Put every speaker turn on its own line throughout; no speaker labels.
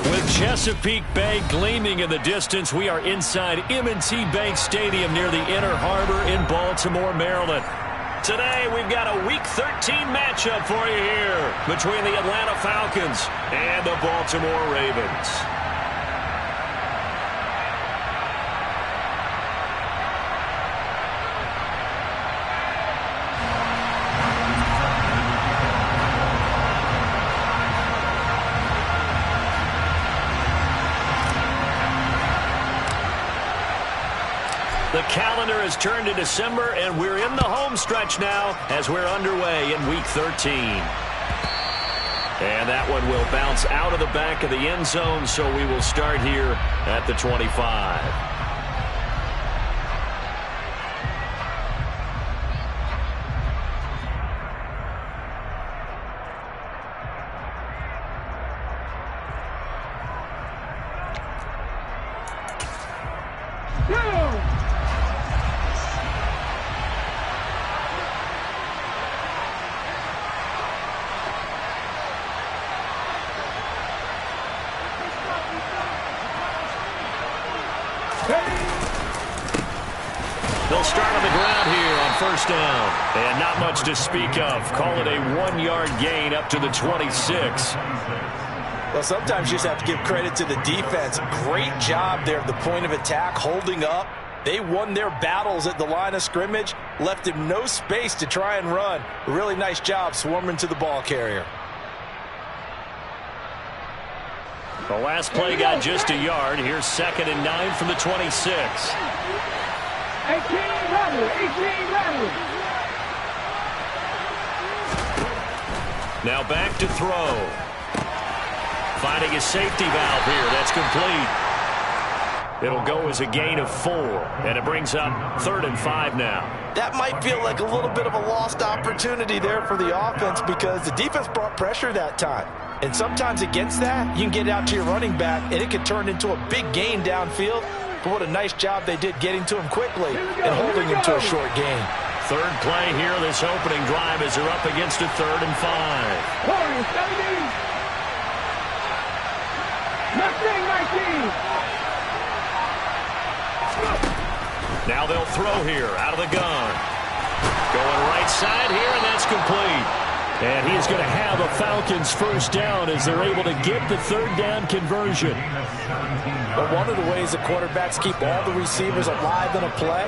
With Chesapeake Bay gleaming in the distance, we are inside M&T Bank Stadium near the Inner Harbor in Baltimore, Maryland. Today, we've got a Week 13 matchup for you here between the Atlanta Falcons and the Baltimore Ravens. The calendar has turned to December, and we're in the home stretch now as we're underway in Week 13. And that one will bounce out of the back of the end zone, so we will start here at the 25. They'll start on the ground here on first down. And not much to speak of. Call it a 1-yard gain up to the 26.
Well, sometimes you just have to give credit to the defense. Great job there at the point of attack, holding up. They won their battles at the line of scrimmage, left him no space to try and run. A really nice job swarming to the ball carrier.
The last play got just a yard. Here's 2nd and 9 from the 26.
18 rattle.
Now back to throw. Finding a safety valve here. That's complete. It'll go as a gain of 4, and it brings up 3rd and 5 now.
That might feel like a little bit of a lost opportunity there for the offense because the defense brought pressure that time. And sometimes against that, you can get out to your running back, and it can turn into a big gain downfield. But what a nice job they did getting to him quickly and holding him to a short gain.
Third play here, this opening drive as they're up against a 3rd and 5. 19. Now they'll throw here out of the gun. Going right side here, and that's complete. And he's going to have a Falcons first down as they're able to get the 3rd down conversion.
But one of the ways the quarterbacks keep all the receivers alive in a play,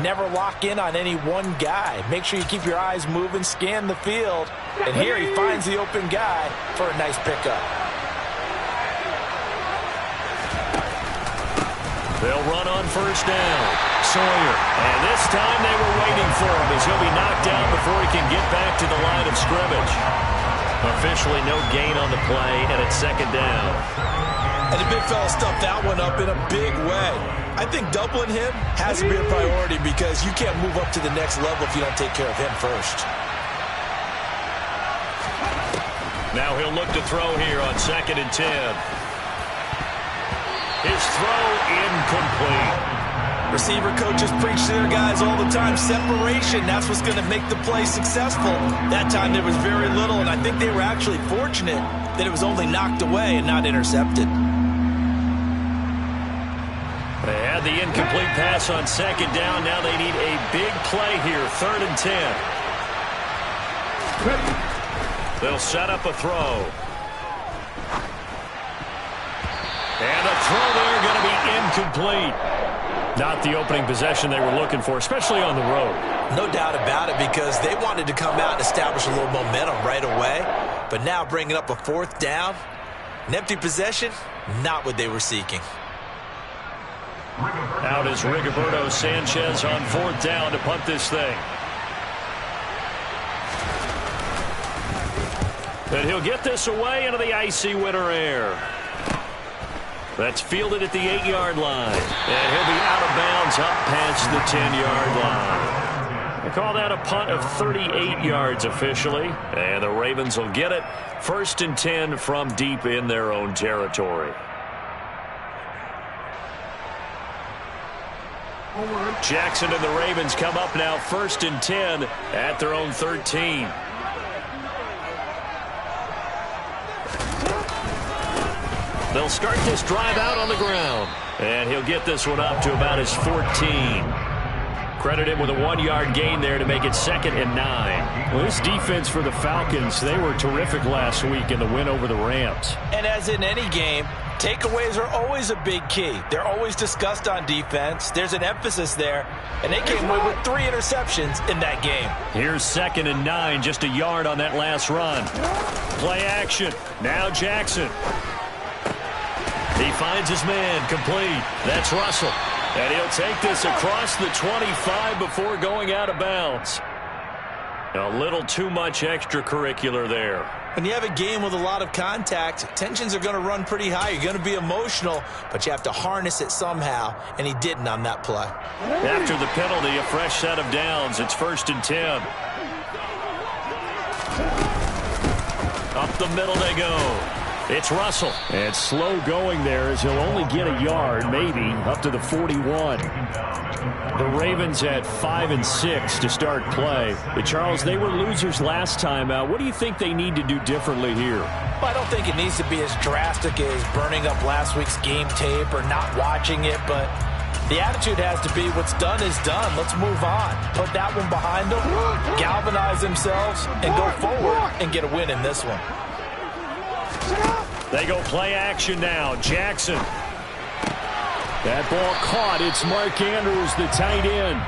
never lock in on any one guy. Make sure you keep your eyes moving, scan the field. And here he finds the open guy for a nice pickup.
They'll run on first down. Sawyer. And this time they were waiting for him as he'll be knocked down before he can get back to the line of scrimmage. Officially no gain on the play, and it's 2nd down.
And the big fella stuffed that one up in a big way. I think doubling him has to be a priority because you can't move up to the next level if you don't take care of him first.
Now he'll look to throw here on 2nd and 10. His throw incomplete.
Receiver coaches preach to their guys all the time. Separation, that's what's going to make the play successful. That time there was very little, and I think they were actually fortunate that it was only knocked away and not intercepted.
They had the incomplete pass on 2nd down. Now they need a big play here, 3rd and 10. They'll set up a throw. And the throw there going to be incomplete. Not the opening possession they were looking for, especially on the road.
No doubt about it because they wanted to come out and establish a little momentum right away. But now bringing up a 4th down, an empty possession, not what they were seeking.
Out is Rigoberto Sanchez on 4th down to punt this thing. And he'll get this away into the icy winter air. That's fielded at the 8-yard line. And he'll be out of bounds up past the 10-yard line. They call that a punt of 38 yards officially. And the Ravens will get it. 1st and 10 from deep in their own territory. Jackson and the Ravens come up now 1st and 10 at their own 13. They'll start this drive out on the ground. And he'll get this one up to about his 14. Credit him with a 1-yard gain there to make it 2nd and 9.
Well, this defense for the Falcons, they were terrific last week in the win over the Rams.
And as in any game, takeaways are always a big key. They're always discussed on defense. There's an emphasis there, and they came away with 3 interceptions in that game.
Here's 2nd and 9, just a yard on that last run. Play action. Now Jackson. He finds his man, complete. That's Russell. And he'll take this across the 25 before going out of bounds. A little too much extracurricular there.
When you have a game with a lot of contact, tensions are going to run pretty high. You're going to be emotional, but you have to harness it somehow, and he didn't on that play.
After the penalty, a fresh set of downs. It's 1st and 10. Up the middle they go. It's Russell.
And slow going there as he'll only get a yard, maybe, up to the 41. The Ravens at 5 and 6 to start play. But Charles, they were losers last time out. What do you think they need to do differently here?
Well, I don't think it needs to be as drastic as burning up last week's game tape or not watching it, but the attitude has to be what's done is done. Let's move on. Put that one behind them, galvanize themselves, and go forward and get a win in this one.
They go play action now. Jackson.
That ball caught. It's Mark Andrews, the tight end.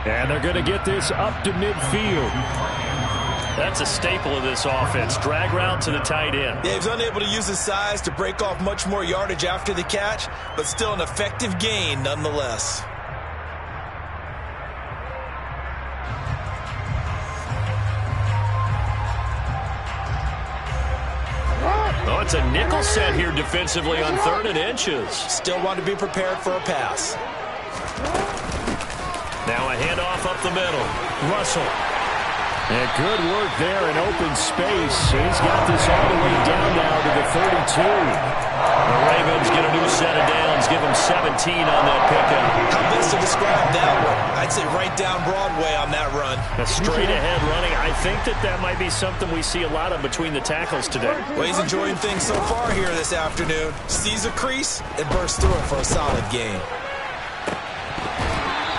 And they're going to get this up to midfield.
That's a staple of this offense. Drag route to the tight end.
Yeah, he's unable to use his size to break off much more yardage after the catch, but still an effective gain nonetheless.
Oh, it's a nickel set here defensively on 3rd and inches.
Still want to be prepared for a pass.
Now a handoff up the middle. Russell.
And good work there in open space. He's got this all the way down now to the 32.
The Ravens get a new set of downs. Give them 17 on that pickup.
How best to describe that one? I'd say right down Broadway on that run.
A straight ahead running. I think that might be something we see a lot of between the tackles today.
Well, he's enjoying things so far here this afternoon. Sees a crease and bursts through it for a solid gain.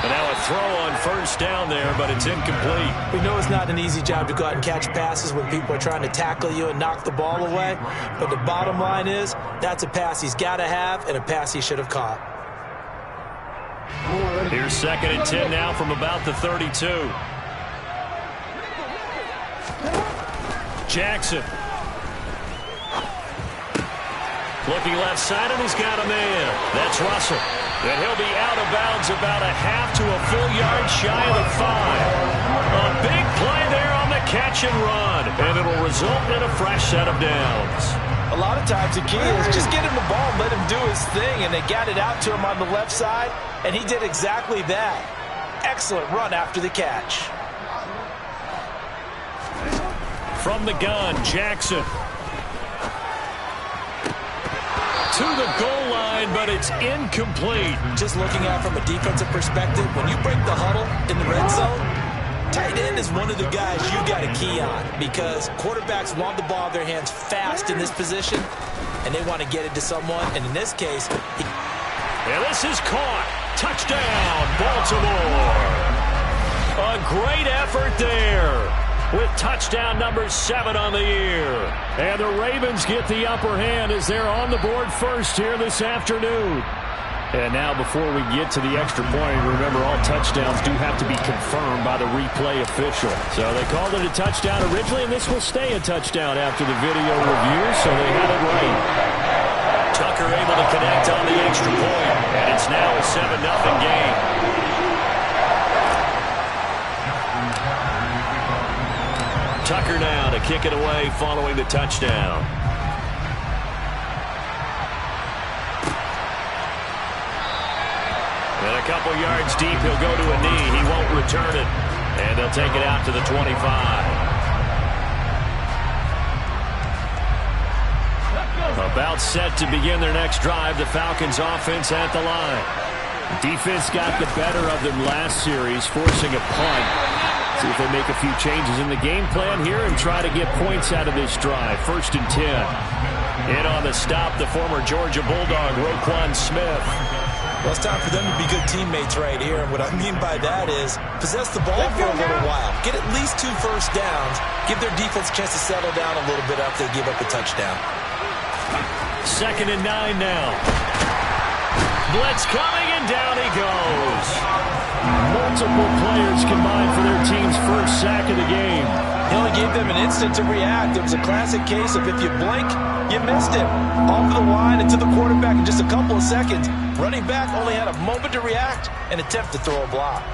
And now a throw on 1st down there, but it's incomplete.
We know it's not an easy job to go out and catch passes when people are trying to tackle you and knock the ball away. But the bottom line is, that's a pass he's got to have and a pass he should have caught.
Here's 2nd and 10 now from about the 32. Jackson. Looking left side, and he's got a man. That's Russell. And he'll be out of bounds about a half to a full yard shy of the 5. A big play there on the catch and run. And it'll result in a fresh set of downs.
A lot of times the key is just get him the ball and let him do his thing. And they got it out to him on the left side, and he did exactly that. Excellent run after the catch.
From the gun, Jackson. To the goal line, but it's incomplete.
Just looking at it from a defensive perspective, when you break the huddle in the red zone, tight end is one of the guys you got to key on because quarterbacks want the ball in their hands fast in this position, and they want to get it to someone. And in this case,
and this is caught. Touchdown, Baltimore. A great effort there, with touchdown number 7 on the year.
And the Ravens get the upper hand as they're on the board first here this afternoon. And now before we get to the extra point, remember all touchdowns do have to be confirmed by the replay official. So they called it a touchdown originally, and this will stay a touchdown after the video review, so they had it right.
Tucker able to connect on the extra point, and it's now a 7-0 game. Tucker now to kick it away following the touchdown. And a couple yards deep, he'll go to a knee. He won't return it. And they'll take it out to the 25. About set to begin their next drive. The Falcons offense at the line.
Defense got the better of them last series, forcing a punt. See if they make a few changes in the game plan here and try to get points out of this drive. 1st and 10.
In on the stop, the former Georgia Bulldog, Roquan Smith.
Well, it's time for them to be good teammates right here. And what I mean by that is possess the ball for a little while. Get at least 2 first downs. Give their defense a chance to settle down a little bit after they give up a touchdown.
2nd and 9 now. Blitz coming, and down he goes.
Multiple players combined for their team's first sack of the game.
He only gave them an instant to react. It was a classic case of if you blink, you missed him. Off the line and to the quarterback in just a couple of seconds. Running back only had a moment to react and attempt to throw a block.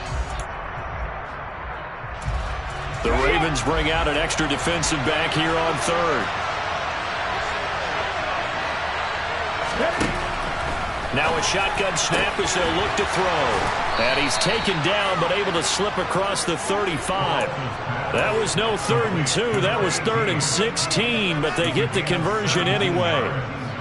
The Ravens bring out an extra defensive back here on 3rd. Now a shotgun snap as they'll look to throw. And he's taken down but able to slip across the 35. That was no 3rd and 2. That was 3rd and 16, but they get the conversion anyway.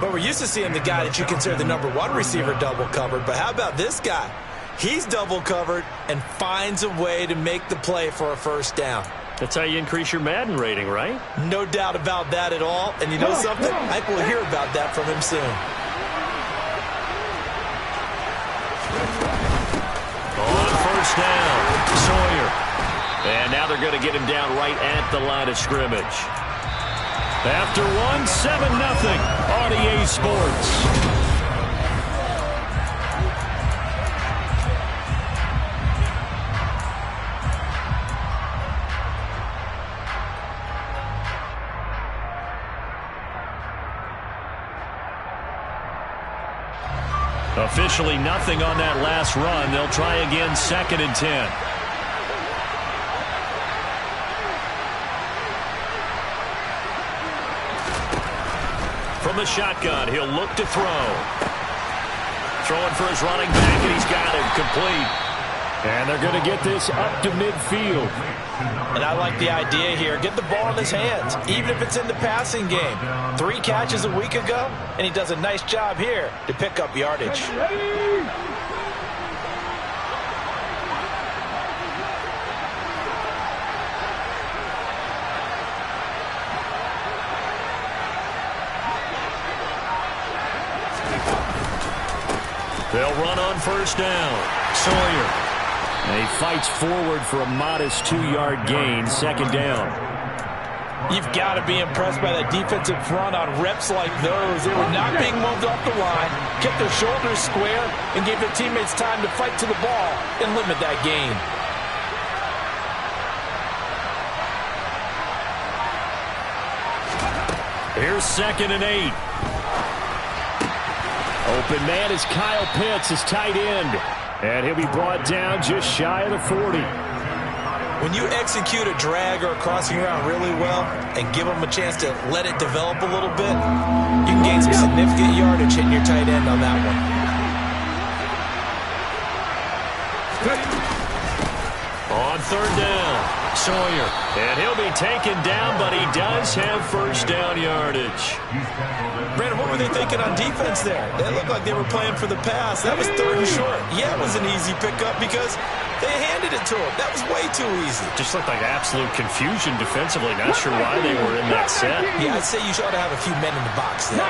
But we're used to seeing the guy that you consider the number 1 receiver double covered. But how about this guy? He's double covered and finds a way to make the play for a first down.
That's how you increase your Madden rating, right?
No doubt about that at all. And you know something? I think we'll hear about that from him soon.
On first down, Sawyer. And now they're going to get him down right at the line of scrimmage. After 1, 7-0 on EA Sports. Officially nothing on that last run. They'll try again, 2nd and 10. From the shotgun, he'll look to throw. Throwing for his running back, and he's got him complete.
And they're going to get this up to midfield.
And I like the idea here. Get the ball in his hands, even if it's in the passing game. 3 catches a week ago, and he does a nice job here to pick up yardage.
They'll run on first down. Sawyer.
And he fights forward for a modest 2-yard gain, 2nd down.
You've got to be impressed by that defensive front on reps like those. They were not being moved off the line, kept their shoulders square, and gave their teammates time to fight to the ball and limit that gain.
Here's 2nd and 8.
Open man is Kyle Pitts, his tight end. And he'll be brought down just shy of the 40.
When you execute a drag or a crossing route really well and give them a chance to let it develop a little bit, you can gain some significant yardage hitting your tight end on that one.
On 3rd down, Sawyer. And he'll be taken down, but he does have first down yardage.
Brandon, what were they thinking on defense there? They looked like they were playing for the pass. That was 3rd and short. Yeah, it was an easy pickup because they handed it to him. That was way too easy.
Just looked like absolute confusion defensively. Not sure why they were in that set.
Yeah, I'd say you ought to have a few men in the box there.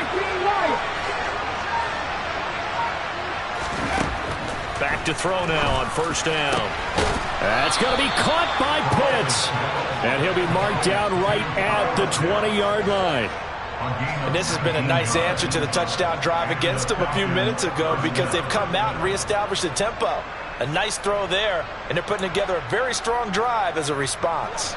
Back to throw now on first down.
That's going to be caught by Pitts. And he'll be marked down right at the 20-yard line.
And this has been a nice answer to the touchdown drive against them a few minutes ago because they've come out and reestablished the tempo. A nice throw there, and they're putting together a very strong drive as a response.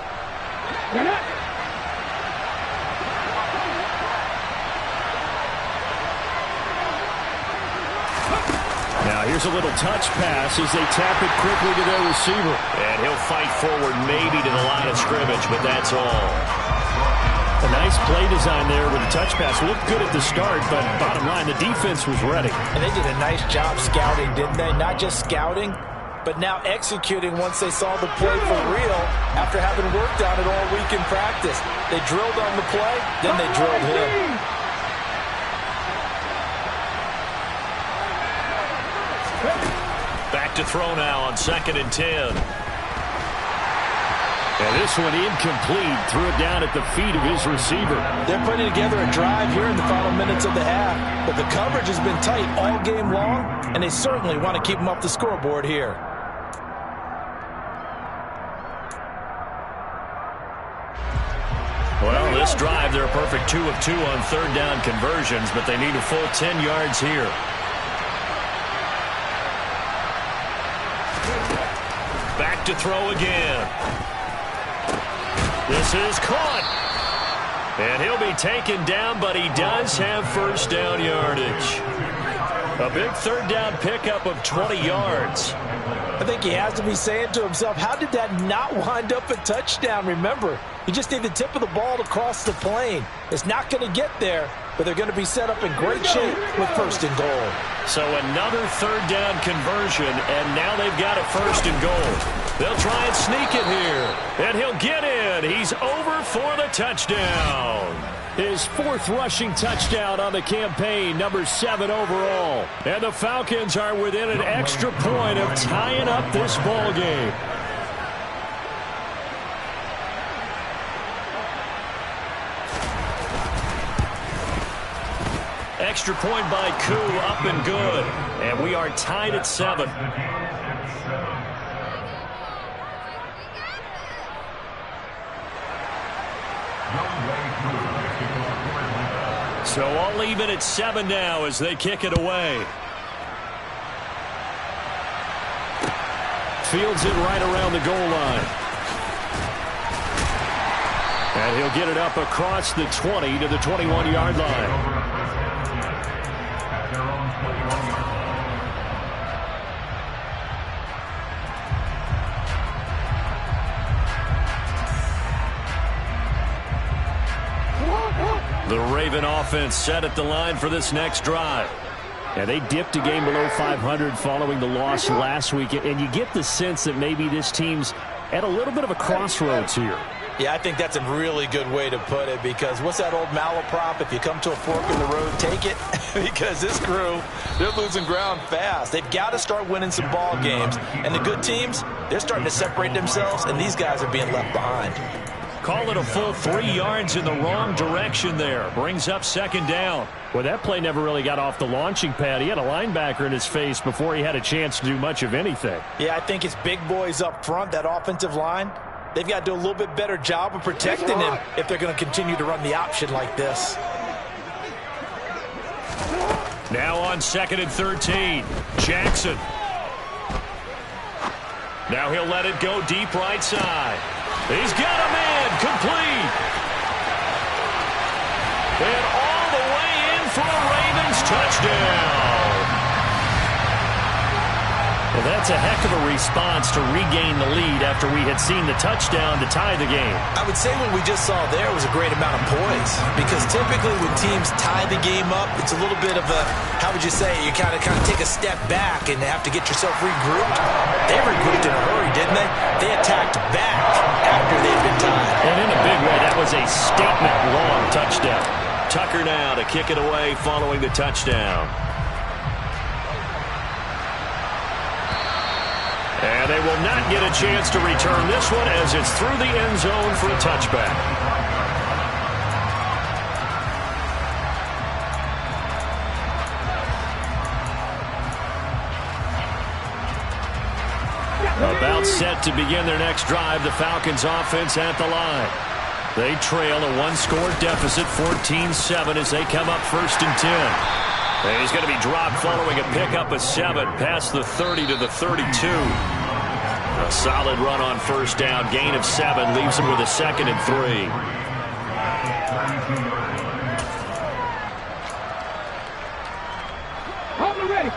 Now here's a little touch pass as they tap it quickly to their receiver.
And he'll fight forward maybe to the line of scrimmage, but that's all.
A nice play design there with the touch pass. Looked good at the start, but bottom line, the defense was ready.
And they did a nice job scouting, didn't they? Not just scouting, but now executing once they saw the play for real after having worked on it all week in practice. They drilled on the play, then they drilled him.
Back to throw now on 2nd and 10.
And this one incomplete. Threw it down at the feet of his receiver.
They're putting together a drive here in the final minutes of the half, but the coverage has been tight all game long, and they certainly want to keep them up the scoreboard here.
Well, this drive, they're a perfect 2 of 2 on third down conversions, but they need a full 10 yards here. Back to throw again. This is caught. And he'll be taken down, but he does have first down yardage. A big third down pickup of 20 yards.
I think he has to be saying to himself, how did that not wind up a touchdown? Remember, you just need the tip of the ball to cross the plane. It's not going to get there, but they're going to be set up in great shape with first and goal.
So another third down conversion, and now they've got a first and goal. They'll try and sneak it here, and he'll get in. He's over for the touchdown.
His fourth rushing touchdown on the campaign, number 7 overall. And the Falcons are within an extra point of tying up this ball game.
Extra point by Koo, up and good. And we are tied at 7. So all even at 7 now as they kick it away.
Fields it right around the goal line. And he'll get it up across the 20 to the 21-yard line.
The Raven offense set at the line for this next drive.
Yeah, they dipped a game below 500 following the loss last week, and you get the sense that maybe this team's at a little bit of a crossroads here.
Yeah, I think that's a really good way to put it, because what's that old malaprop? If you come to a fork in the road, take it. Because this crew, they're losing ground fast. They've got to start winning some ball games. And the good teams, they're starting to separate themselves, and these guys are being left behind.
Call it a full 3 yards in the wrong direction there. Brings up second down.
Well, that play never really got off the launching pad. He had a linebacker in his face before he had a chance to do much of anything.
Yeah, I think it's big boys up front, that offensive line. They've got to do a little bit better job of protecting him if they're going to continue to run the option like this.
Now on 2nd and 13. Jackson. Now he'll let it go deep right side. He's got a man complete. And all the way in for a Ravens touchdown.
Well, that's a heck of a response to regain the lead after we had seen the touchdown to tie the game.
I would say what we just saw there was a great amount of poise, because typically when teams tie the game up, it's a little bit of a, how would you say, you kind of take a step back and have to get yourself regrouped. They regrouped in a hurry, didn't they? They attacked back after they'd been tied.
And in a big way, that was a statement long touchdown. Tucker now to kick it away following the touchdown. And they will not get a chance to return this one as it's through the end zone for a touchback. About set to begin their next drive, the Falcons offense at the line. They trail a one-score deficit, 14-7, as they come up 1st and 10. And he's going to be dropped following a pickup of 7 past the 30 to the 32. A solid run on first down. Gain of 7 leaves him with a 2nd and 3.
Hold it ready.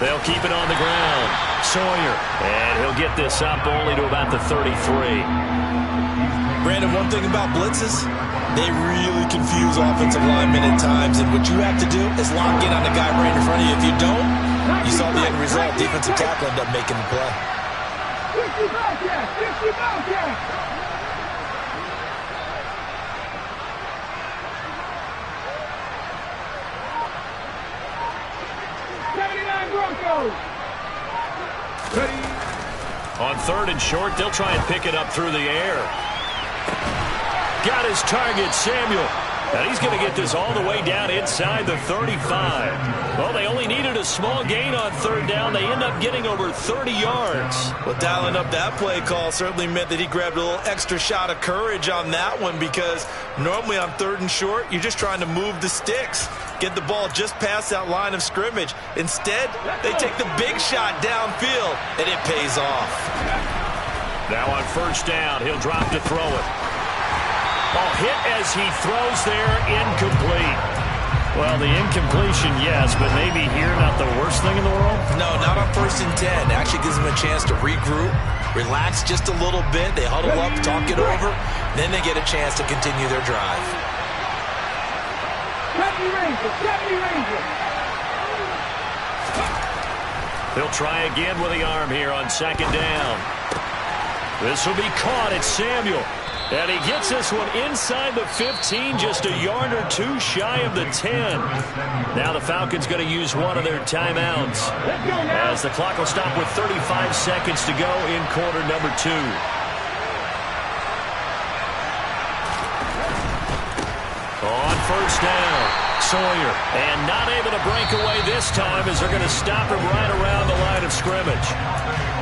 They'll keep it on the ground. Sawyer. And he'll get this up only to about the 33.
Brandon, one thing about blitzes, they really confuse offensive linemen at times, and what you have to do is lock in on the guy right in front of you. If you don't, you saw the end result. Defensive tackle ended up making the play.
50 Bobcat! 50 Bobcat!
3rd and short. They'll try and pick it up through the air. Got his target, Samuel. And he's going to get this all the way down inside the 35. Well, they only needed a small gain on 3rd down. They end up getting over 30 yards.
Well, dialing up that play call certainly meant that he grabbed a little extra shot of courage on that one, because normally on 3rd and short, you're just trying to move the sticks, get the ball just past that line of scrimmage. Instead, they take the big shot downfield, and it pays off.
Now on 1st down, he'll drop to throw it. Oh, hit as he throws there, incomplete.
Well, the incompletion, yes, but maybe here not the worst thing in the world?
No, not on 1st and 10. It actually gives them a chance to regroup, relax just a little bit. They huddle up, talk it over, then they get a chance to continue their drive.
He'll try again with the arm here on 2nd down. This will be caught. It's Samuel. And he gets this one inside the 15, just a yard or two shy of the 10. Now the Falcons going to use one of their timeouts, as the clock will stop with 35 seconds to go in quarter number 2. On 1st down, Sawyer. And not able to break away this time, as they're going to stop him right around the line of scrimmage.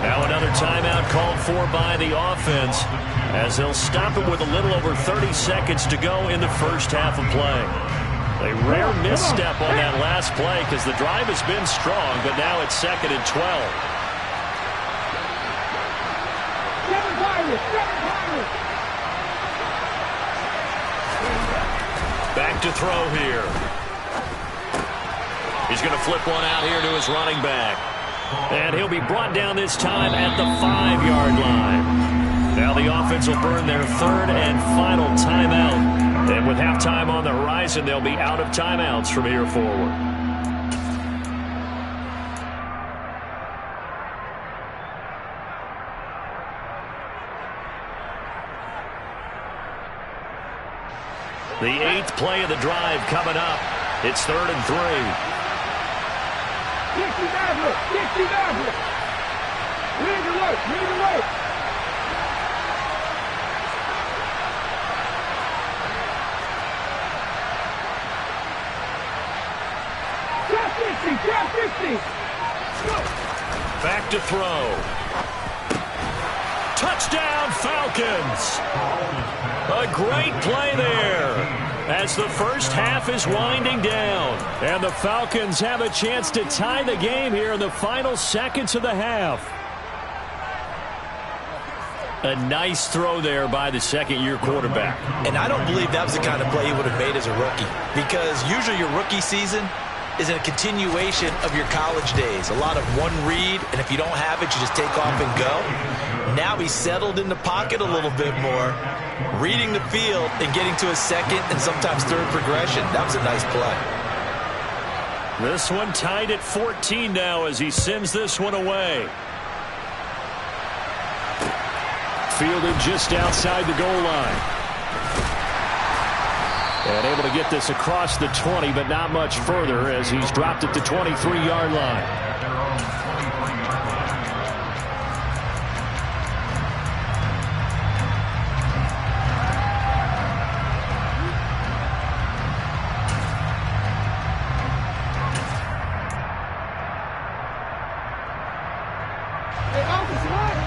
Now another timeout called for by the offense, as they'll stop him with a little over 30 seconds to go in the first half of play. A rare misstep on that last play, because the drive has been strong, but now it's 2nd and 12. Back to throw here. He's going to flip one out here to his running back. And he'll be brought down this time at the 5-yard line. Now the offense will burn their 3rd and final timeout. And with halftime on the horizon, they'll be out of timeouts from here forward. The 8th play of the drive coming up. It's 3rd and 3. Back to throw. Touchdown, Falcons. A great play there, as the first half is winding down.
And the Falcons have a chance to tie the game here in the final seconds of the half. A nice throw there by the 2nd-year quarterback.
And I don't believe that was the kind of play he would have made as a rookie, because usually your rookie season is a continuation of your college days. A lot of one read, and if you don't have it, you just take off and go. Now he's settled in the pocket a little bit more, reading the field and getting to his 2nd and sometimes 3rd progression. That was a nice play.
This one tied at 14 now as he sends this one away. Fielded just outside the goal line. And able to get this across the 20, but not much further, as he's dropped at the 23-yard line.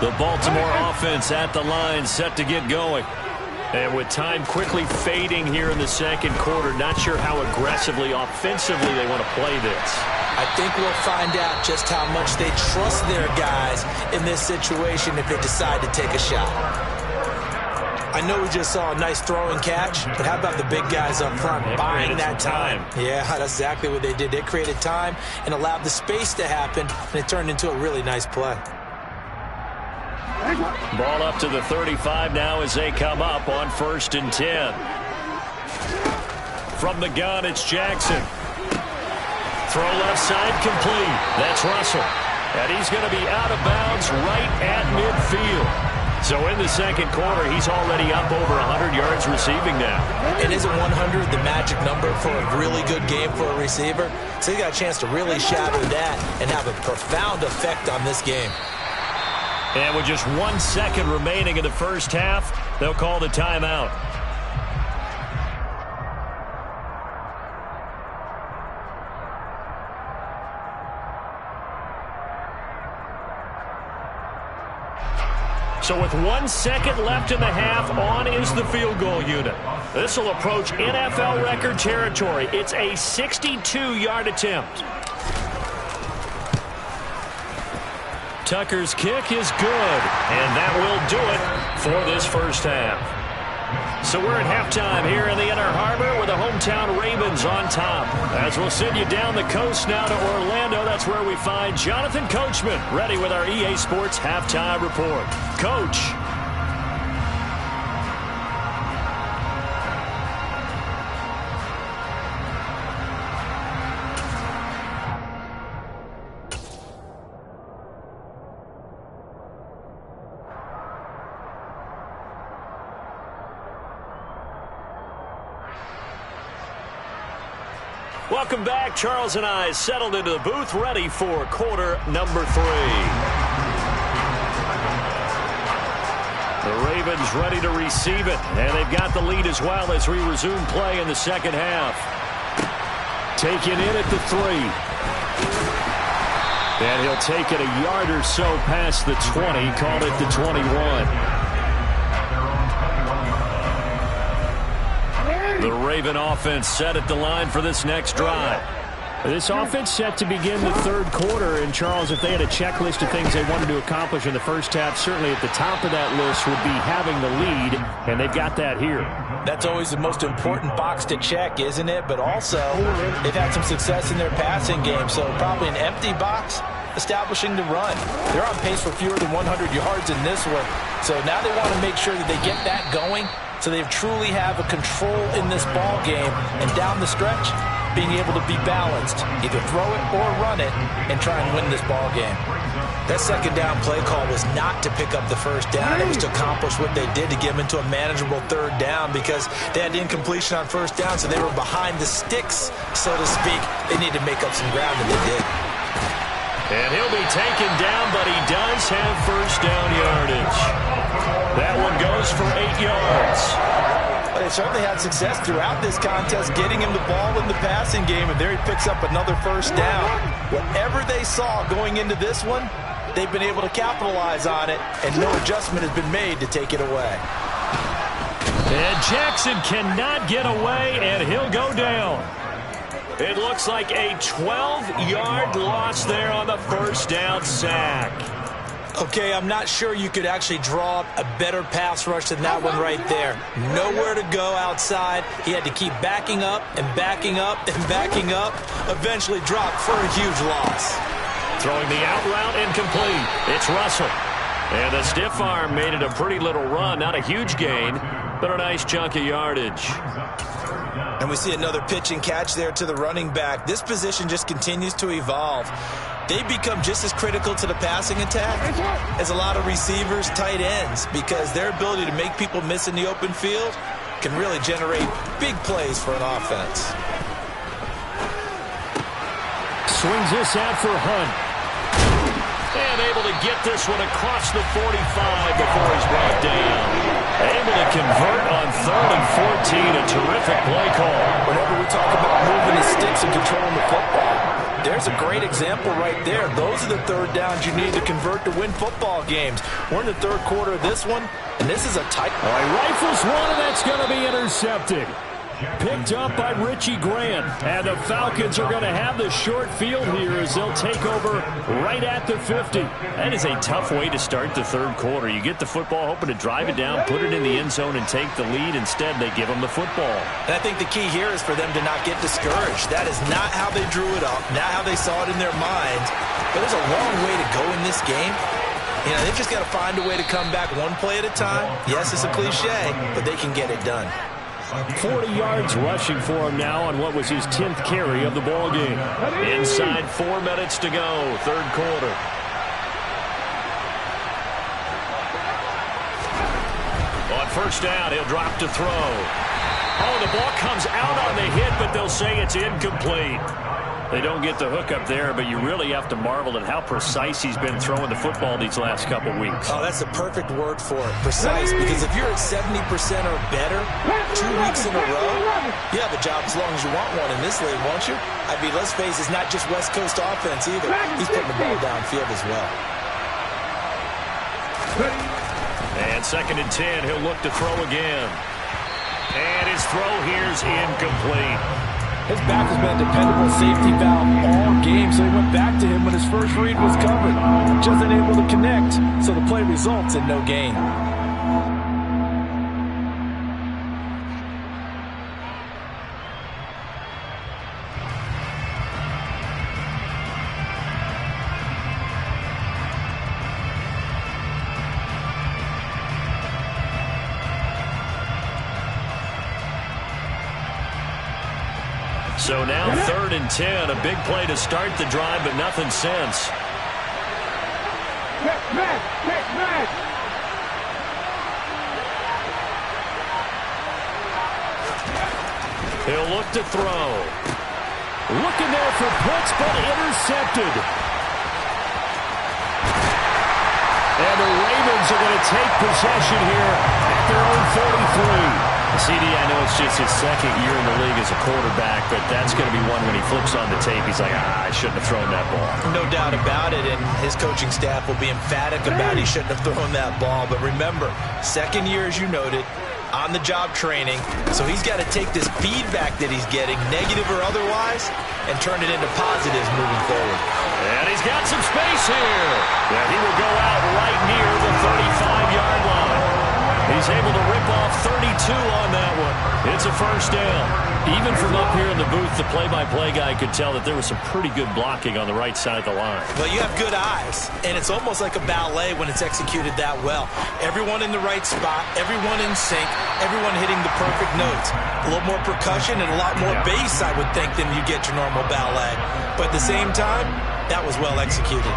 The Baltimore offense at the line, set to get going. And with time quickly fading here in the 2nd quarter, not sure how aggressively, offensively they want to play this.
I think we'll find out just how much they trust their guys in this situation if they decide to take a shot. I know we just saw a nice throw and catch, but how about the big guys up front buying that time? Yeah, that's exactly what they did. They created time and allowed the space to happen, and it turned into a really nice play.
Ball up to the 35 now as they come up on 1st and 10. From the gun, it's Jackson. Throw left side complete. That's Russell. And he's going to be out of bounds right at midfield. So in the 2nd quarter, he's already up over 100 yards receiving now.
And isn't 100 the magic number for a really good game for a receiver? So he got a chance to really shatter that and have a profound effect on this game.
And with just 1 second remaining in the first half, they'll call the timeout. So with 1 second left in the half, on is the field goal unit. This will approach NFL record territory. It's a 62-yard attempt. Tucker's kick is good, and that will do it for this first half. So we're at halftime here in the Inner Harbor with the hometown Ravens on top. As we'll send you down the coast now to Orlando, that's where we find Jonathan Coachman ready with our EA Sports Halftime Report. Coach. Welcome back. Charles and I settled into the booth, ready for quarter number 3. The Ravens ready to receive it, and they've got the lead as well as we resume play in the second half. Taken in at the 3. And he'll take it a yard or so past the 20, called it the 21. The Raven offense set at the line for this next drive. This offense set to begin the third quarter. And, Charles, if they had a checklist of things they wanted to accomplish in the first half, certainly at the top of that list would be having the lead, and they've got that here.
That's always the most important box to check, isn't it? But also, they've had some success in their passing game, so probably an empty box establishing the run. They're on pace for fewer than 100 yards in this one, so now they want to make sure that they get that going so they truly have a control in this ball game, and down the stretch, being able to be balanced, either throw it or run it, and try and win this ball game. That second down play call was not to pick up the first down. It was to accomplish what they did to get them into a manageable third down because they had incompletion on first down, so they were behind the sticks, so to speak. They need to make up some ground, and they did.
And he'll be taken down, but he does have first down yardage. That one goes for 8 yards.
They certainly had success throughout this contest getting him the ball in the passing game, and there he picks up another first down. Whatever they saw going into this one, they've been able to capitalize on it, and no adjustment has been made to take it away.
And Jackson cannot get away, and he'll go down. It looks like a 12-yard loss there on the first down sack.
Okay, I'm not sure you could actually draw up a better pass rush than that one right there. Nowhere to go outside. He had to keep backing up and backing up and backing up. Eventually dropped for a huge loss.
Throwing the out route incomplete. It's Russell. And the stiff arm made it a pretty little run. Not a huge gain, but a nice chunk of yardage.
And we see another pitch and catch there to the running back. This position just continues to evolve. They become just as critical to the passing attack as a lot of receivers, tight ends, because their ability to make people miss in the open field can really generate big plays for an offense.
Swings this out for Hunt.
And able to get this one across the 45 before he's brought down. Able to convert on 3rd and 14. A terrific play call.
Whenever we talk about moving the sticks and controlling the football, there's a great example right there. Those are the third downs you need to convert to win football games. We're in the third quarter of this one, and this is a tight one.
All right, rifles one, and that's going to be intercepted. Picked up by Richie Grant. And the Falcons are going to have the short field here as they'll take over right at the 50.
That is a tough way to start the third quarter. You get the football, hoping to drive it down, put it in the end zone, and take the lead. Instead, they give them the football.
And I think the key here is for them to not get discouraged. That is not how they drew it up, not how they saw it in their minds. But there's a long way to go in this game. You know, they've just got to find a way to come back one play at a time. Yes, it's a cliche, but they can get it done.
40 yards rushing for him now on what was his 10th carry of the ball game.
Inside 4 minutes to go, third quarter. On first down, he'll drop to throw. Oh, the ball comes out on the hit, but they'll say it's incomplete. They don't get the hook up there, but you really have to marvel at how precise he's been throwing the football these last couple weeks.
Oh, that's the perfect word for it, precise, because if you're at 70% or better 2 weeks in a row, you have a job as long as you want one in this league, won't you? I mean, let's face it, it's not just West Coast offense either. He's putting the ball downfield as well.
And 2nd and 10, he'll look to throw again. And his throw here's incomplete.
His back has been a dependable safety valve all game, so he went back to him when his first read was covered. Just unable to connect, so the play results in no gain.
So now 3rd and 10, a big play to start the drive, but nothing since. He'll look to throw.
Looking there for puts, but intercepted. And the Ravens are going to take possession here at their own 43.
CD, I know it's just his 2nd year in the league as a quarterback, but that's going to be one when he flips on the tape. He's like, I shouldn't have thrown that ball.
No doubt about it, and his coaching staff will be emphatic about he shouldn't have thrown that ball. But remember, 2nd year, as you noted, on-the-job training, so he's got to take this feedback that he's getting, negative or otherwise, and turn it into positives moving forward.
And he's got some space here. Yeah, he will go out right near the 35-yard line. He's able to rip off 32 on that one. It's a first down. Even from up here in the booth, the play-by-play guy could tell that there was some pretty good blocking on the right side of the line.
Well, you have good eyes, and it's almost like a ballet when it's executed that well. Everyone in the right spot, everyone in sync, everyone hitting the perfect notes. A little more percussion and a lot more bass, I would think, than you get your normal ballet. But at the same time, that was well executed.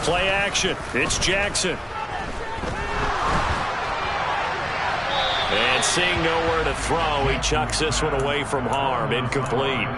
Play action. It's Jackson. And seeing nowhere to throw, he chucks this one away from harm. Incomplete.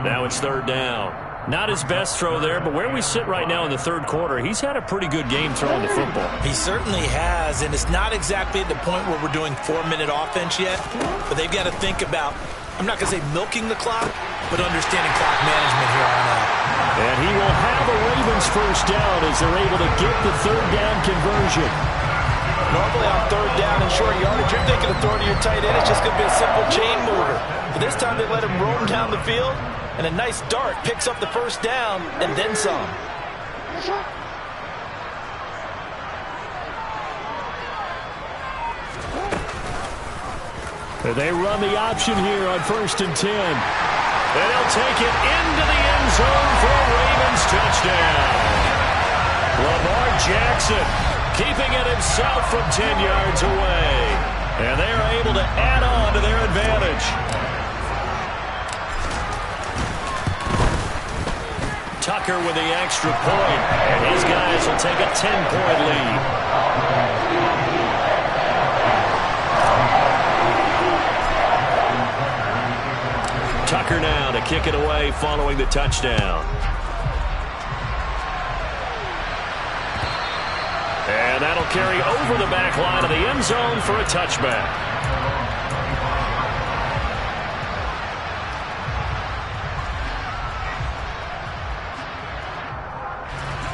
Now it's 3rd down. Not his best throw there, but where we sit right now in the 3rd quarter, he's had a pretty good game throwing the football.
He certainly has, and it's not exactly at the point where we're doing 4-minute offense yet, but they've got to think about, I'm not going to say milking the clock, but understanding clock management here on out.
And he will have a Ravens first down as they're able to get the 3rd down conversion.
Normally on 3rd down and short yardage, you're thinking of throwing to your tight end. It's just going to be a simple chain mover. But this time they let him roam down the field, and a nice dart picks up the first down and then some.
They run the option here on 1st and 10.
And he'll take it into the end zone for a Ravens touchdown. Lamar Jackson keeping it himself from 10 yards away. And they are able to add on to their advantage. Tucker with the extra point, and his guys will take a 10-point lead. Tucker now to kick it away following the touchdown. And that'll carry over the back line of the end zone for a touchback.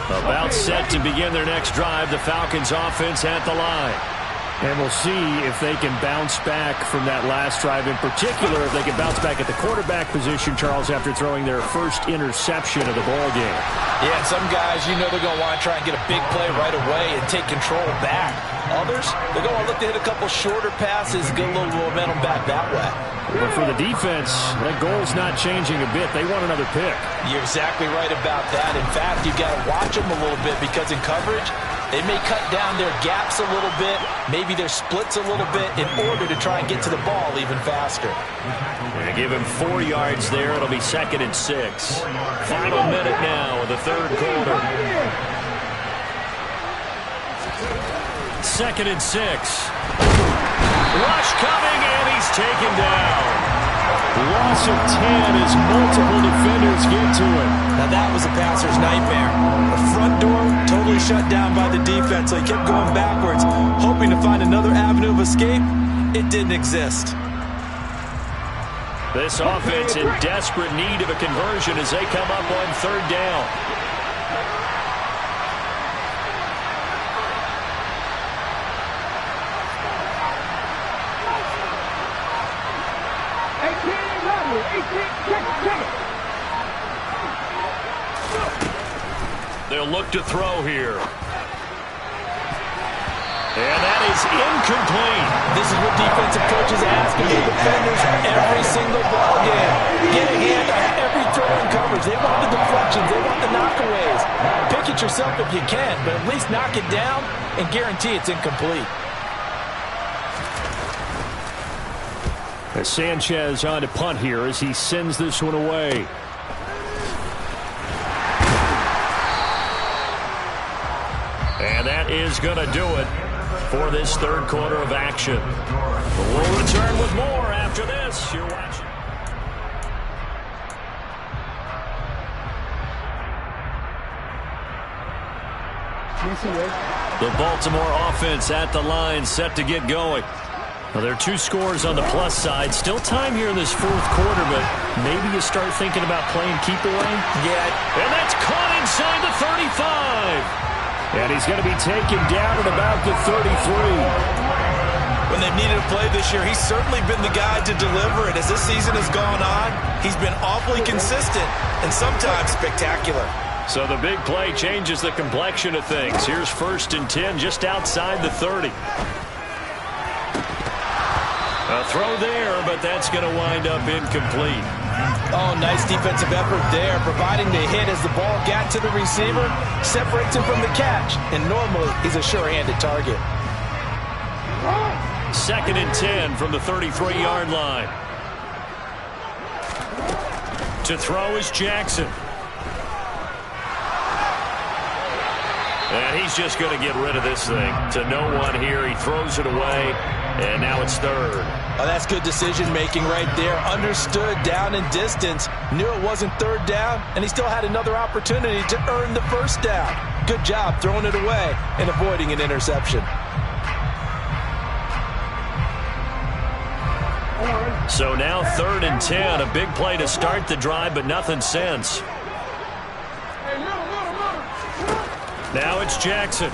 About set to begin their next drive, the Falcons offense at the line.
And we'll see if they can bounce back from that last drive. In particular, if they can bounce back at the quarterback position, Charles, after throwing their first interception of the ball game.
Yeah, and some guys, you know they're going to want to try and get a big play right away and take control back. Others, they're going to look to hit a couple shorter passes, get a little momentum back that way.
But for the defense, that goal's not changing a bit. They want another pick.
You're exactly right about that. In fact, you've got to watch them a little bit because in coverage, they may cut down their gaps a little bit, maybe their splits a little bit in order to try and get to the ball even faster.
They give him 4 yards there. It'll be 2nd and 6. Final minute now of the 3rd quarter. 2nd and 6. Rush coming, and he's taken down.
Loss of 10 as multiple defenders get to him.
Now that was a passer's nightmare. The front door totally shut down by the defense, so he kept going backwards, hoping to find another avenue of escape. It didn't exist.
This offense in desperate need of a conversion as they come up on third down. They'll look to throw here. And that is incomplete.
This is what defensive coaches ask of their defenders every single ball game. Get a hand on every throw in coverage. They want the deflections. They want the knockaways. Pick it yourself if you can, but at least knock it down and guarantee it's incomplete.
As Sanchez on to punt here as he sends this one away.
And that is going to do it for this third quarter of action. We'll return with more after this. You're watching. The Baltimore offense at the line, set to get going. Well, there are two scores on the plus side. Still time here in this fourth quarter, but maybe you start thinking about playing keep away.
Yeah.
And that's caught inside the 35.
And he's going to be taken down at about the 33.
When they've needed a play this year, he's certainly been the guy to deliver it. As this season has gone on, he's been awfully consistent and sometimes spectacular.
So the big play changes the complexion of things. Here's 1st and 10 just outside the 30. A throw there, but that's going to wind up incomplete.
Oh, nice defensive effort there, providing the hit as the ball got to the receiver, separates him from the catch, and normally he's a sure-handed target.
2nd and 10 from the 33-yard line. To throw is Jackson. And he's just going to get rid of this thing. To no one here. He throws it away, and now it's 3rd.
Oh, that's good decision-making right there. Understood down and distance. Knew it wasn't 3rd down, and he still had another opportunity to earn the 1st down. Good job throwing it away and avoiding an interception.
So now 3rd and 10. A big play to start the drive, but nothing since. Now it's Jackson.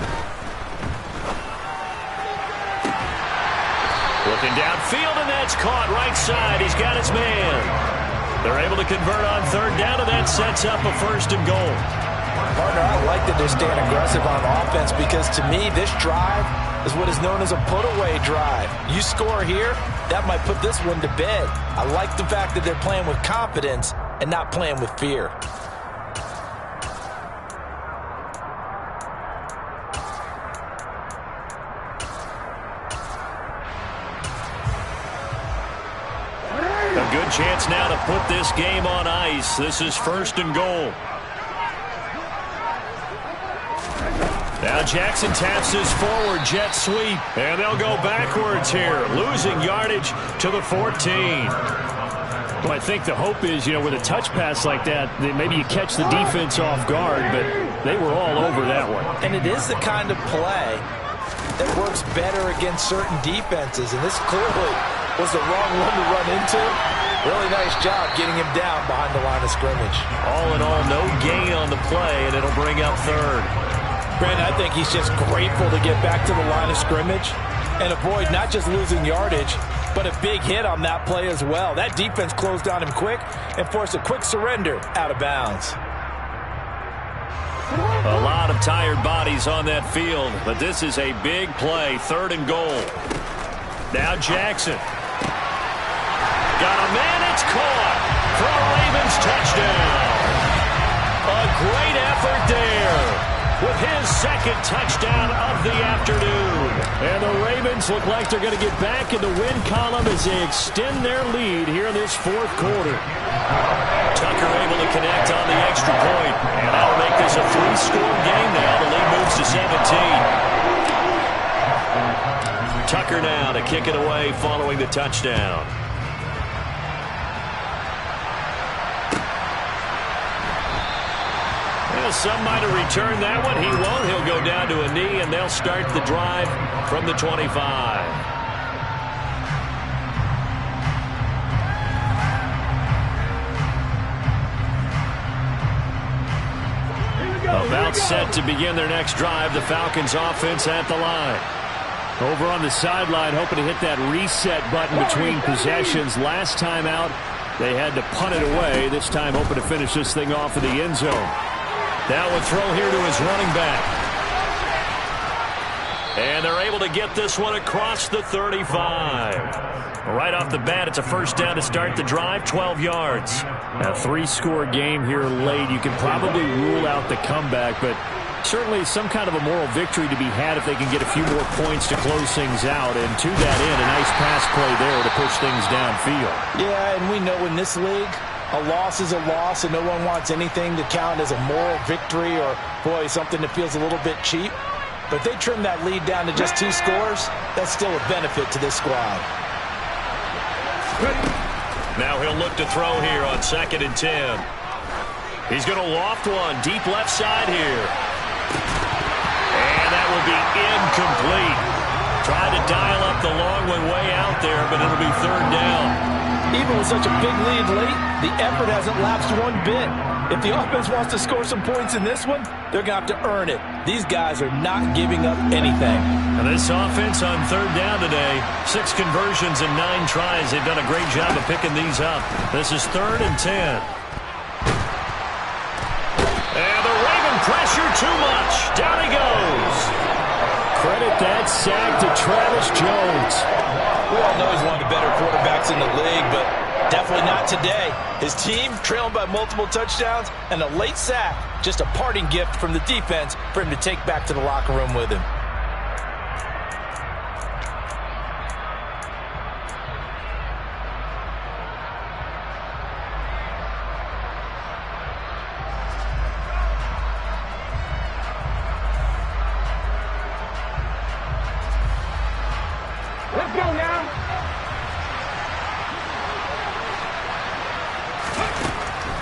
Looking downfield, and that's caught right side. He's got his man. They're able to convert on 3rd down, and that sets up a 1st and goal.
Partner, I like that they're staying aggressive on offense because, to me, this drive is what is known as a put-away drive. You score here, that might put this one to bed. I like the fact that they're playing with confidence and not playing with fear.
A good chance now to put this game on ice. This is 1st and goal. Now Jackson taps his forward jet sweep, and they'll go backwards here, losing yardage to the 14.
Well, I think the hope is, with a touch pass like that, that maybe you catch the defense off guard, but they were all over that one.
And it is the kind of play that works better against certain defenses, and this clearly was the wrong one to run into. Really nice job getting him down behind the line of scrimmage.
All in all, no gain on the play, and it'll bring up 3rd.
Brandon, I think he's just grateful to get back to the line of scrimmage and avoid not just losing yardage, but a big hit on that play as well. That defense closed on him quick and forced a quick surrender out of bounds.
A lot of tired bodies on that field, but this is a big play, 3rd and goal. Now Jackson. Got a man, it's caught for a Ravens touchdown. A great effort there with his 2nd touchdown of the afternoon.
And the Ravens look like they're going to get back in the win column as they extend their lead here in this 4th quarter.
Tucker able to connect on the extra point, and that'll make this a 3-score game now. The lead moves to 17. Tucker Tucker now to kick it away following the touchdown. Well, some might have returned that one. He won't. He'll go down to a knee, and they'll start the drive from the 25. About set to begin their next drive. The Falcons offense at the line. Over on the sideline, hoping to hit that reset button between possessions. Last time out, they had to punt it away. This time, hoping to finish this thing off in the end zone. Now a throw here to his running back. And they're able to get this one across the 35. Right off the bat, it's a first down to start the drive, 12 yards. A 3-score game here late. You can probably rule out the comeback, but certainly some kind of a moral victory to be had if they can get a few more points to close things out. And to that end, a nice pass play there to push things downfield. Yeah, and we know in this league, a loss is a loss, and no one wants anything to count as a moral victory or, boy, something that feels a little bit cheap. But if they trim that lead down to just 2 scores, that's still a benefit to this squad. Now he'll look to throw here on 2nd and 10. He's going to loft one deep left side here. And that will be incomplete. Tried to dial up the long one way out there, but it'll be 3rd down.
Even with such a big lead late, the effort hasn't lapsed one bit. If the offense wants to score some points in this one, they're going to have to earn it. These guys are not giving up anything.
And this offense on 3rd down today, 6 conversions and 9 tries. They've done a great job of picking these up. This is 3rd and 10. And the Raven pressure too much. Down he goes.
Credit that sack to Travis Jones.
We all know he's one of the better quarterbacks in the league, but definitely not today. His team trailing by multiple touchdowns, and a late sack, just a parting gift from the defense for him to take back to the locker room with him.
Let's go now.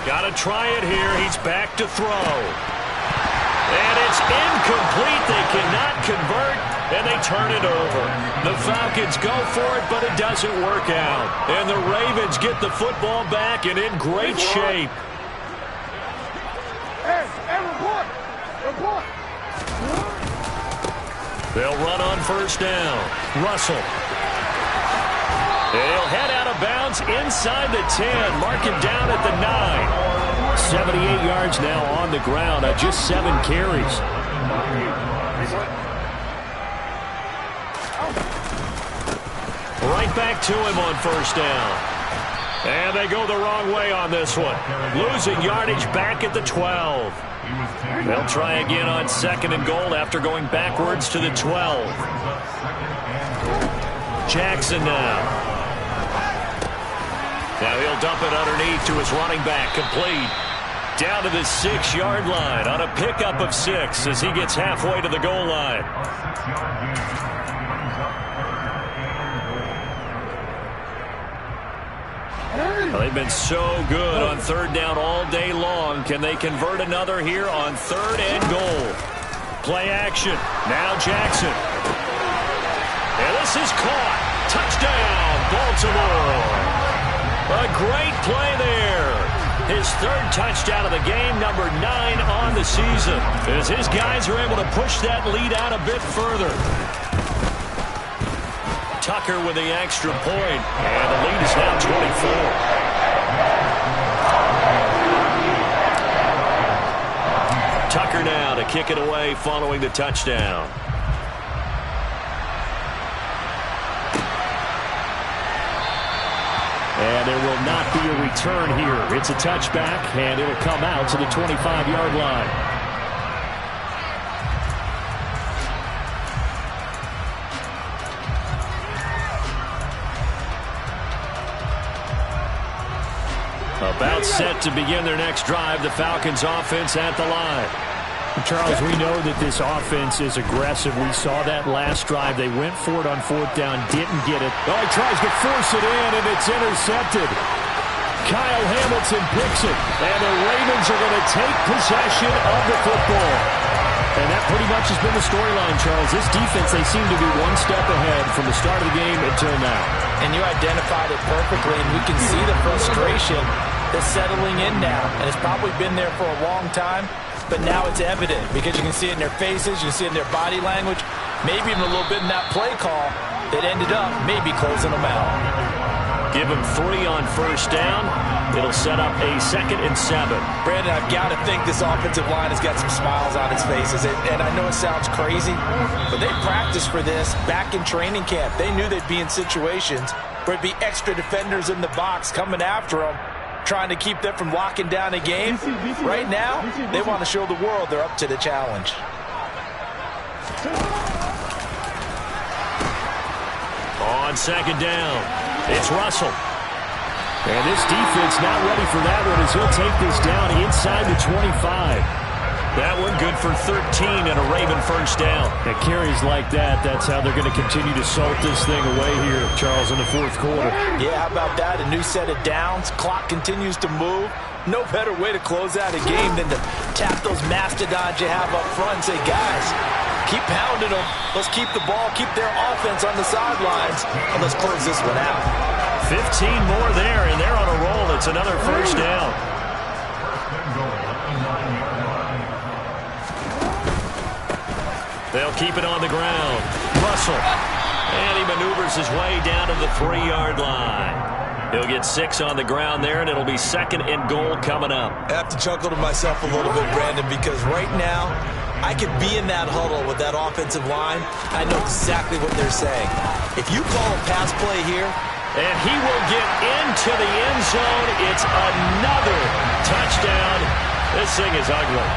Got to try it here. He's back to throw. And it's incomplete. They cannot convert, and they turn it over. The Falcons go for it, but it doesn't work out. And the Ravens get the football back and in great shape.
Hey, report. Report.
They'll run on 1st down. Russell. He'll head out of bounds inside the 10. Mark him down at the 9. 78 yards now on the ground. Just 7 carries. Right back to him on 1st down. And they go the wrong way on this one. Losing yardage back at the 12. They'll try again on 2nd and goal after going backwards to the 12. Jackson now. Now he'll dump it underneath to his running back. Complete. Down to the 6-yard line on a pickup of 6 as he gets halfway to the goal line. Well, they've been so good on 3rd down all day long. Can they convert another here on 3rd and goal? Play action. Now Jackson. And this is caught. Touchdown, Baltimore. A great play there. His 3rd touchdown of the game, number 9 on the season, as his guys are able to push that lead out a bit further. Tucker with the extra point, and the lead is now 24. Tucker now to kick it away following the touchdown.
And there will not be a return here. It's a touchback, and it'll come out to the 25-yard line. About set to begin their next drive. The Falcons offense at the line. Charles, we know that this offense is aggressive. We saw that last drive. They went for it on fourth down, didn't get it. Oh, he tries to force it in, and it's intercepted. Kyle Hamilton picks it, and the Ravens are going to take possession of the football. And that pretty much has been the storyline, Charles. This defense, they seem to be one step ahead from the start of the game until now.
And you identified it perfectly, and we can see the frustration that's settling in now. And it's probably been there for a long time, but now it's evident because you can see it in their faces, you can see it in their body language, maybe even a little bit in that play call that ended up maybe closing them out.
Give him 3 on first down. It'll set up a 2nd and 7.
Brandon, I've got to think this offensive line has got some smiles on its faces. And I know it sounds crazy, but they practiced for this back in training camp. They knew they'd be in situations where it'd be extra defenders in the box coming after them, trying to keep them from locking down a game. Right now, they want to show the world they're up to the challenge.
On 2nd down. It's Russell.
And this defense not ready for that one as he'll take this down inside the 25.
That one good for 13 and a Raven first down.
At carries like that, that's how they're going to continue to salt this thing away here, Charles, in the fourth quarter.
Yeah, how about that? A new set of downs. Clock continues to move. No better way to close out a game than to tap those mastodons you have up front and say, guys, keep pounding them. Let's keep the ball, keep their offense on the sidelines, and let's close this one out.
15 more there, and they're on a roll. It's another first down. They'll keep it on the ground. Russell. And he maneuvers his way down to the 3-yard line. He'll get 6 on the ground there, and it'll be 2nd and goal coming up.
I have to chuckle to myself a little bit, Brandon, because right now, I could be in that huddle with that offensive line. I know exactly what they're saying. If you call a pass play here,
and he will get into the end zone. It's another touchdown. This thing is ugly.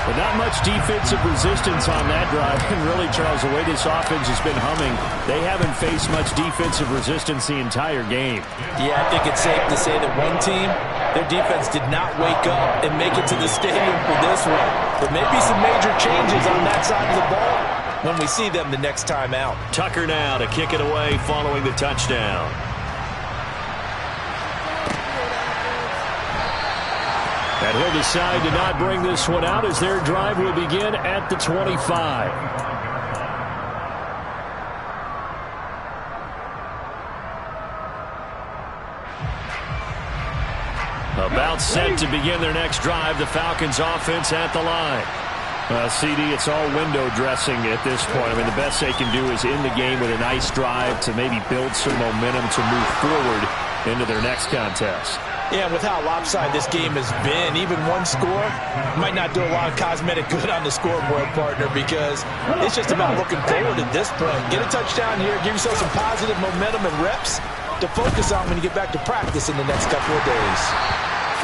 But not much defensive resistance on that drive. And really, Charles, the way this offense has been humming, they haven't faced much defensive resistance the entire game.
Yeah, I think it's safe to say that one team, their defense did not wake up and make it to the stadium for this one. There may be some major changes on that side of the ball when we see them the next time out.
Tucker now to kick it away following the touchdown.
And he'll decide to not bring this one out as their drive will begin at the 25. About set to begin their next drive, the Falcons offense at the line. CD, it's all window dressing at this point. I mean, the best they can do is in the game with a nice drive to maybe build some momentum to move forward into their next contest.
Yeah, with how lopsided this game has been, even one score might not do a lot of cosmetic good on the scoreboard, partner, because it's just about looking forward at this point. Get a touchdown here, give yourself some positive momentum and reps to focus on when you get back to practice in the next couple of days.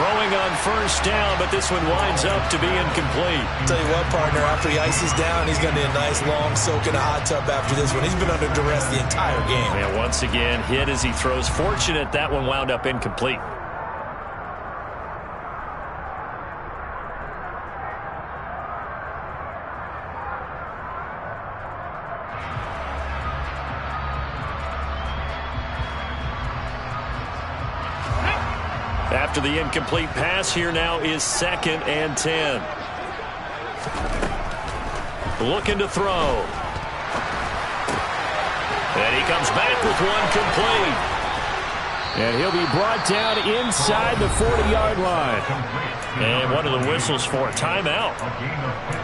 Throwing on first down, but this one winds up to be incomplete.
Tell you what, partner, after he ices down, he's going to need a nice long soak in a hot tub after this one. He's been under duress the entire game.
And once again, hit as he throws. Fortunate that one wound up incomplete. After the incomplete pass, here now is 2nd and 10. Looking to throw. And he comes back with one complete.
And he'll be brought down inside the 40-yard line.
And what are the whistles for? Timeout.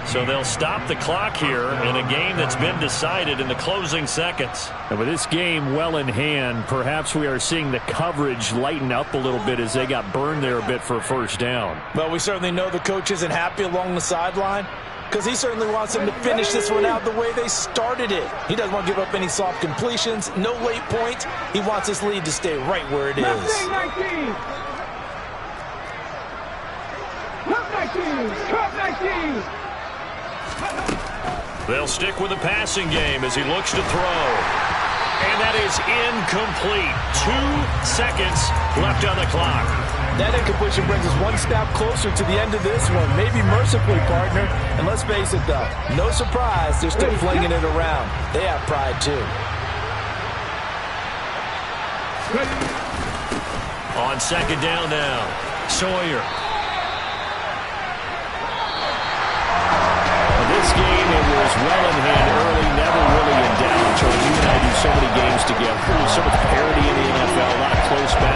So they'll stop the clock here in a game that's been decided in the closing seconds.
And with this game well in hand, perhaps we are seeing the coverage lighten up a little bit as they got burned there a bit for a first down.
Well, we certainly know the coach isn't happy along the sideline because he certainly wants them to finish this one out the way they started it. He doesn't want to give up any soft completions, no late points. He wants this lead to stay right where it is.
Left 19. Left 19. Left 19.
They'll stick with the passing game as he looks to throw. And that is incomplete. 2 seconds left on the clock.
That incompletion brings us one step closer to the end of this one. Maybe mercifully, partner. And let's face it, though, no surprise, they're still flinging it around. They have pride, too.
On second down now, Sawyer.
This game, it was well in hand early, never really in doubt. George, you and I do so many games together. There's so much parity in the NFL, a lot of close battles.